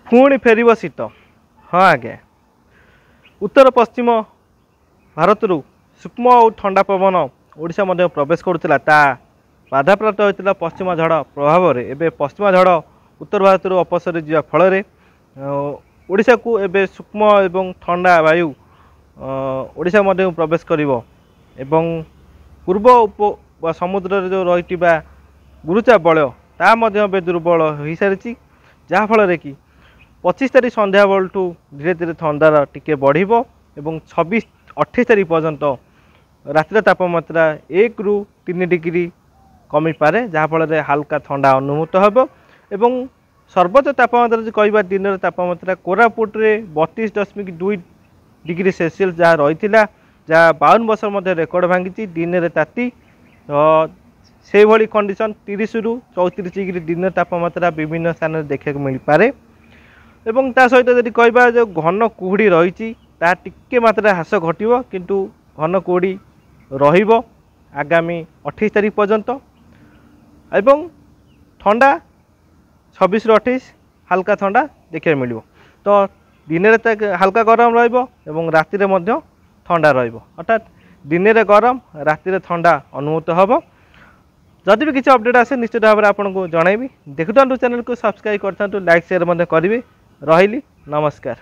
पुणी फेर शीत। हाँ आज्ञा, उत्तर पश्चिम भारत सूक्ष्म और ठंडा पवन ओडिशा मध्य प्रवेश करुला। ता बाधाप्राप्त होता पश्चिम झड़ प्रभाव में एवं पश्चिम झड़ उत्तर भारत अपसरी जा फल ओडिशा को एवं सूक्ष्म एवं ठंडा वायु ओडिशा मध्य प्रवेश करिवो एवं पूर्व उप समुद्र जो रही गुरुचा बलय ता दुर्बल हो सारी, जहाँफल कि 25 तारीख संध्या बेलू धीरे धीरे थंडार टिके बढ़िबो एवं 26-28 तारीख पर्यंत रातिर तापमात्रा 1 ରୁ 3 डिग्री कमी पारे, जहाँफल हाल्का ठंडा अनुभूत होब एवं सर्वोच्च तापमात्रा जो कह दिन तापमात्रा कोरापुट रे 32.2 डिग्री सेल्सियस जहाँ रही जहाँ 52 वर्ष मध्य रेकर्ड भांगी दिन में ताती से भली कंडीशन 30 ରୁ 34 डिग्री दिन तापमात्रा विभिन्न स्थान में देखा मिल पारे। एवं ता सहित जदि कहबा जो घन कुहुड़ी रही टिके मात्रा ह्रास घटो किंतु घन कुहुड़ी रहिबो आगामी 28 तारीख पर्यंत एवं ठंडा 26 ରୁ 28 हाल्का ठंडा देखा मिल। तो दिन में हाल्का गरम एवं राति में ठंडा अर्थात दिन में गरम राति ठंडा अनुभूत हम। जदि भी किसी अपडेट आसे निश्चित भाव में आपको जनइबी। देखुँ चैनल को सब्सक्राइब कर लाइक शेयर करेंगे। रही नमस्कार।